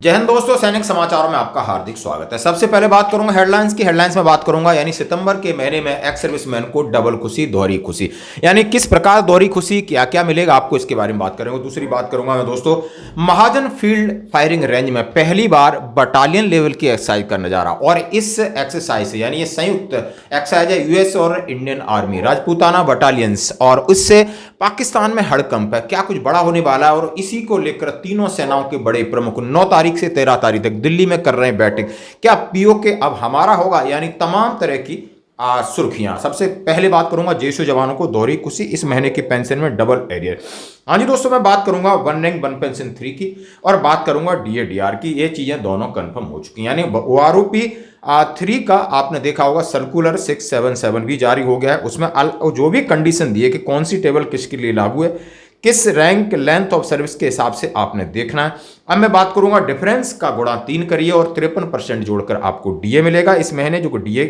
जय हिंद दोस्तों, सैनिक समाचारों में आपका हार्दिक स्वागत है। सबसे पहले बात करूंगा हेडलाइंस की। हेडलाइंस में बात करूंगा यानी सितंबर के महीने में एक्स सर्विसमैन को डबल खुशी, दोहरी खुशी, यानी किस प्रकार दोहरी खुशी, क्या क्या मिलेगा आपको, इसके बारे में बात करेंगे। दूसरी बात करूंगा मैं दोस्तों, महाजन फील्ड फायरिंग रेंज में पहली बार बटालियन लेवल की एक्सरसाइज का नजारा। और इस एक्सरसाइज से यानी ये संयुक्त एक्सरसाइज है यूएस और इंडियन आर्मी राजपूताना बटालियंस, और उससे पाकिस्तान में हड़कंप है, क्या कुछ बड़ा होने वाला है। और इसी को लेकर तीनों सेनाओं के बड़े प्रमुख 9 तारीख से 13 तारीख तक दिल्ली में कर रहे हैं बैठक। क्या पीओके अब हमारा होगा, यानी तमाम तरह की सुर्खियां। सबसे पहले बात करूंगा जेएसयू जवानों को दोहरी खुशी, इस महीने की पेंशन में डबल एरियर। हाँ जी दोस्तों, मैं बात करूंगा वन रैंक वन पेंशन 3 की, और बात करूंगा डीए-डीआर की। ये चीजें दोनों कंफर्म हो चुकी हैं। यानी ओआरओपी 3 का आपने देखा होगा सर्कुलर 677 भी जारी हो गया है। उसमें जो भी कंडीशन दी है कि कौन सी टेबल किसके लिए लागू है, किस रैंक लेंथ ऑफ सर्विस के हिसाब से आपने देखना है। अब मैं बात करूंगा डिफरेंस का गुणा 3 करिए और 53% जोड़कर आपको डीए मिलेगा। इस महीने जो डीए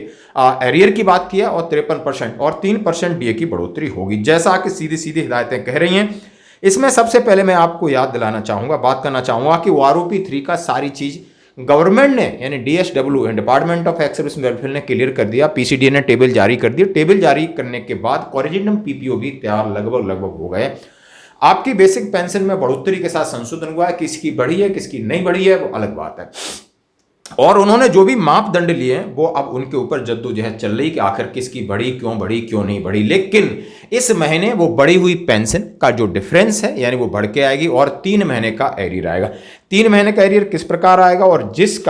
एरियर की बात किया और 53% और 3% डीए की बढ़ोतरी होगी, जैसा कि सीधी सीधी हिदायतें कह रही हैं। इसमें सबसे पहले मैं आपको याद दिलाना चाहूंगा, बात करना चाहूंगा कि ओआरओपी 3 का सारी चीज गवर्नमेंट ने यानी DSW department of ex service welfare ने क्लियर कर दिया। पीसीडीए ने टेबल जारी कर दी। टेबल जारी करने के बाद कोरिजिनम पीपीओ भी तैयार लगभग हो गए। आपकी बेसिक पेंशन में बढ़ोतरी के साथ संशोधन हुआ है। किसकी बढ़ी है किसकी नहीं बढ़ी है वो अलग बात है। और उन्होंने जो भी मापदंड लिए हैं वो अब उनके ऊपर जद्दोजहद चल रही कि आखिर किसकी बढ़ी क्यों नहीं बढ़ी। लेकिन इस महीने वो बढ़ी हुई पेंशन का जो डिफरेंस है यानी वो बढ़ के आएगी, और 3 महीने का एरियर आएगा। 3 महीने का एरियर किस प्रकार आएगा, और जिस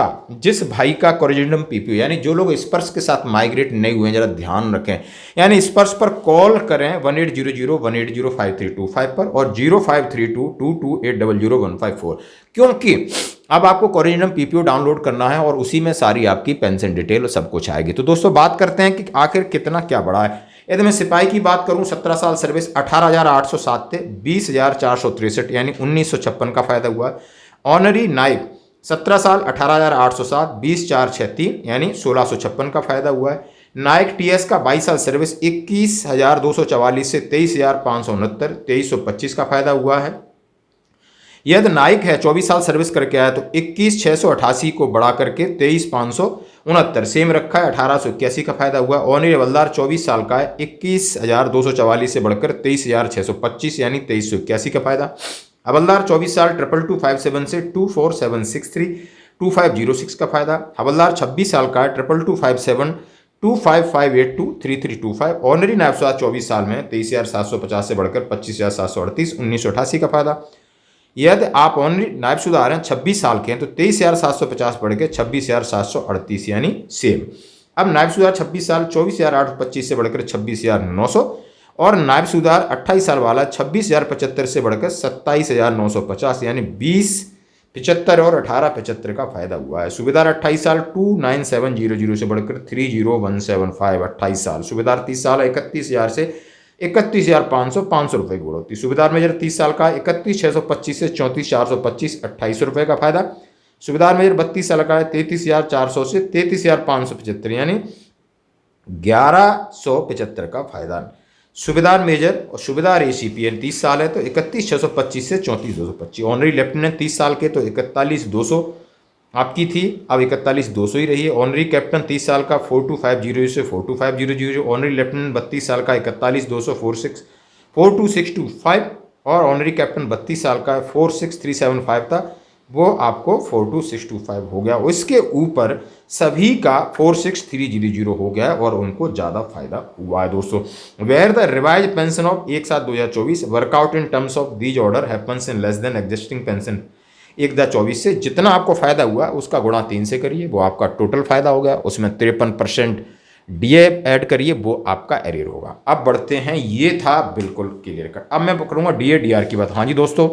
भाई का कोरिजिनम पीपीओ यानी जो लोग स्पर्श के साथ माइग्रेट नहीं हुए हैं, जरा ध्यान रखें, यानी स्पर्श पर कॉल करें 1800-180-5325 पर और 053222800154, क्योंकि अब आपको कोरिजिनम पीपीओ डाउनलोड करना है और उसी में सारी आपकी पेंशन डिटेल और सब कुछ आएगी। तो दोस्तों बात करते हैं कि आखिर कितना क्या बढ़ा है। यदि मैं सिपाही की बात करूं, 17 साल सर्विस 18,807 थे 20,463 यानी 1956 का फायदा हुआ। ऑनरी नाइक 17 साल 18,807 20,463 यानी 1656 का फायदा हुआ है। नाइक टीएस का 22 साल सर्विस 21,244 से 23,569 2325 का फायदा हुआ है। यदि नाइक है 24 साल सर्विस करके आया तो 21,688 को बढ़ा करके 23,569 सेम रखा है, 1881 का फायदा हुआ। ऑनरी हवलदार 24 साल का है 21,244 से बढ़कर 23,625 यानी 2381 का फायदा। हवलदार 24 साल 2257 से 24763 2506 का फायदा। हवलदार 26 साल का है 2257 2558 3325। ऑनरी नायब 24 साल में 23,750 से बढ़कर 25,738 1988 का फायदा। यदि आप ऑनरी नायब सुधार हैं 26 साल के हैं तो 23,750 बढ़ के 26,738 यानी सेम। अब नायब सुधार 26 साल 24,825 से बढ़कर 26,900, और नायब सुधार 28 साल वाला 26,075 से बढ़कर 27,950 यानी 20,75 और 18,75 का फायदा हुआ है। सूबेदार 28 साल 29,700 से बढ़कर 30,175 28 साल। सूबेदार 30 साल 31,000 से 31,500 रुपए की बढ़ोतरी। सूबेदार मेजर 30 साल का 31,625 से 34,425 28 रुपए का फायदा। सूबेदार मेजर 32 साल का है 33,400 से 33,575 यानी 1175 का फायदा। सूबेदार मेजर और सूबेदार एसीपी 30 साल है तो 31,625 से 34,225। ऑनरी लेफ्टिनेंट 30 साल के तो 41,200 आपकी थी, अब 41,200 ही रही है। ऑनरी कैप्टन 30 साल का 42,500 से 42,500। ऑनरी लेफ्टिनेंट 32 साल का 41,200 42,625, और ऑनरी कैप्टन 32 साल का 46,375 था, वो आपको 42,625 हो गया। उसके ऊपर सभी का 46,300 हो गया और उनको ज़्यादा फायदा हुआ है दोस्तों। Where the revise pension of 1/7/2024 workout in terms of these order happens in less than existing pension 1/24 से जितना आपको फायदा हुआ उसका गुणा 3 से करिए, वो आपका टोटल फायदा हो गया। उसमें 53% डीए ऐड करिए, वो आपका एरियर होगा। अब बढ़ते हैं, ये था बिल्कुल क्लियर कट। अब मैं करूँगा डीए-डीआर की बात। हाँ जी दोस्तों,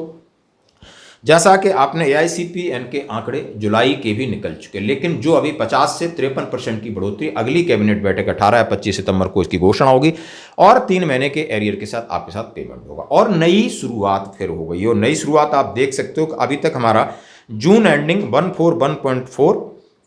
जैसा कि आपने एआईसीपीएन के आंकड़े जुलाई के भी निकल चुके, लेकिन जो अभी 50 से 53% की बढ़ोतरी अगली कैबिनेट बैठक 18 या 25 सितंबर को इसकी घोषणा होगी, और 3 महीने के एरियर के साथ आपके साथ पेमेंट होगा, और नई शुरुआत फिर हो गई। और नई शुरुआत आप देख सकते हो कि अभी तक हमारा जून एंडिंग 141.4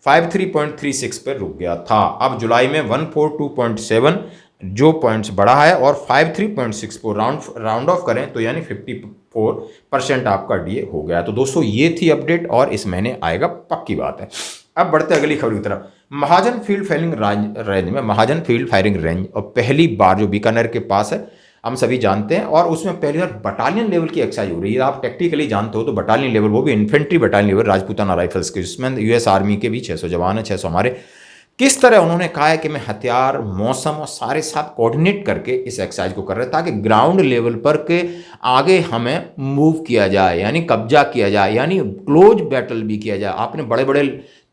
53.36 पर रुक गया था। अब जुलाई में 142.7 जो पॉइंट्स बढ़ा है, और 53.64 राउंड ऑफ करें तो यानी 54% आपका डीए हो गया। तो दोस्तों ये थी अपडेट और इस महीने आएगा, पक्की बात है। अब बढ़ते अगली खबर की तरफ। महाजन फील्ड फायरिंग रेंज में, महाजन फील्ड फायरिंग रेंज और पहली बार जो बीकानेर के पास है, हम सभी जानते हैं, और उसमें पहली बार बटालियन लेवल की एक्सरसाइज हो रही है। आप टेक्टिकली जानते हो तो बटालियन लेवल, वो भी infantry battalion level Rajputana rifles के, जिसमें यूएस आर्मी के भी 600 जवान है, 600 हमारे। किस तरह उन्होंने कहा है कि मैं हथियार, मौसम और सारे साथ कोऑर्डिनेट करके इस एक्सरसाइज को कर रहे हैं ताकि ग्राउंड लेवल पर के आगे हमें मूव किया जाए, यानी कब्जा किया जाए, यानी क्लोज बैटल भी किया जाए। आपने बड़े बड़े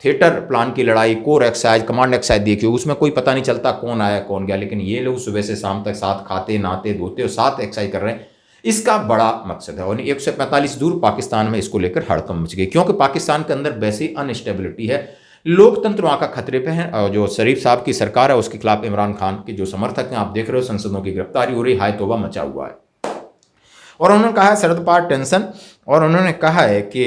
थिएटर प्लान की लड़ाई, कोर एक्सरसाइज, कमांड एक्सरसाइज देखी, उसमें कोई पता नहीं चलता कौन आया कौन गया, लेकिन ये लोग सुबह से शाम तक साथ खाते नहाते धोते और साथ एक्सरसाइज कर रहे हैं। इसका बड़ा मकसद है। और 145 दूर पाकिस्तान में इसको लेकर हड़कंप मच गई, क्योंकि पाकिस्तान के अंदर वैसी अनस्टेबिलिटी है, लोकतंत्र वहाँ का खतरे पे है। और जो शरीफ साहब की सरकार है उसके खिलाफ इमरान खान के जो समर्थक हैं, आप देख रहे हो संसदों की गिरफ्तारी हो रही, हाय तौबा मचा हुआ है। और उन्होंने कहा है शरद पार टेंशन, और उन्होंने कहा है कि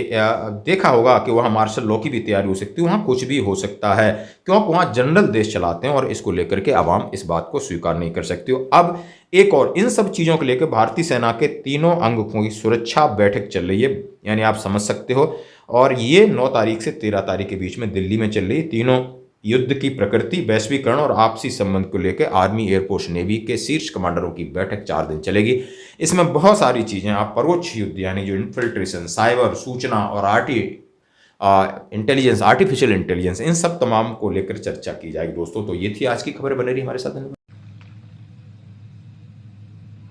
देखा होगा कि वहाँ मार्शल लॉ की भी तैयारी हो सकती है, वहाँ कुछ भी हो सकता है, क्योंकि वहाँ जनरल देश चलाते हैं और इसको लेकर के आवाम इस बात को स्वीकार नहीं कर सकती हो। अब एक और इन सब चीज़ों को लेकर भारतीय सेना के तीनों अंगों की सुरक्षा बैठक चल रही है, यानी आप समझ सकते हो। और ये 9 तारीख से 13 तारीख के बीच में दिल्ली में चल रही, तीनों युद्ध की प्रकृति, वैश्वीकरण और आपसी संबंध को लेकर आर्मी, एयरफोर्स, नेवी के शीर्ष कमांडरों की बैठक 4 दिन चलेगी। इसमें बहुत सारी चीज़ें, आप परोक्ष युद्ध यानी जो इन्फिल्ट्रेशन, साइबर, सूचना और इंटेलिजेंस, आर्टिफिशियल इंटेलिजेंस, इन सब तमाम को लेकर चर्चा की जाएगी दोस्तों। तो ये थी आज की खबर, बने रही हमारे साथ।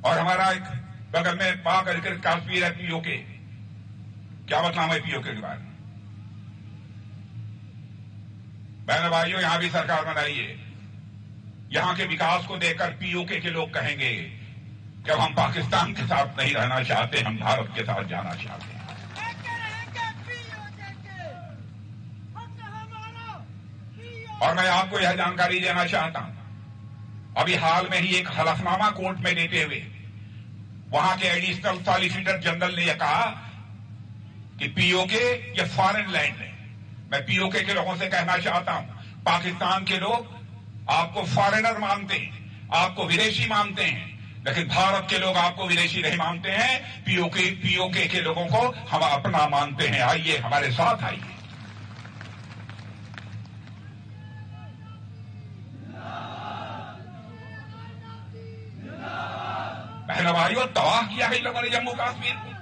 और हमारा एक बगल में पाक अधिकृत काश्मीर है पीओके, क्या बदनाम है पीओके के बारे में? बहनों भाइयों, यहां भी सरकार बनाई है। यहां के विकास को देखकर पीओके के लोग कहेंगे कि अब हम पाकिस्तान के साथ नहीं रहना चाहते, हम भारत के साथ जाना चाहते हैं। और मैं आपको यह जानकारी देना चाहता हूं, अभी हाल में ही एक हलफनामा कोर्ट में देते हुए वहां के एडिशनल सॉलिसिटर जनरल ने यह कहा कि पीओके ये फॉरेन लैंड है। मैं पीओके के लोगों से कहना चाहता हूं, पाकिस्तान के लोग आपको फॉरेनर मानते हैं, आपको विदेशी मानते हैं, लेकिन भारत के लोग आपको विदेशी नहीं मानते हैं। पीओके के लोगों को हम अपना मानते हैं। आइए हमारे साथ आइए। बहनों भाइयों, तबाह किया है इन लोगों ने जम्मू कश्मीर को।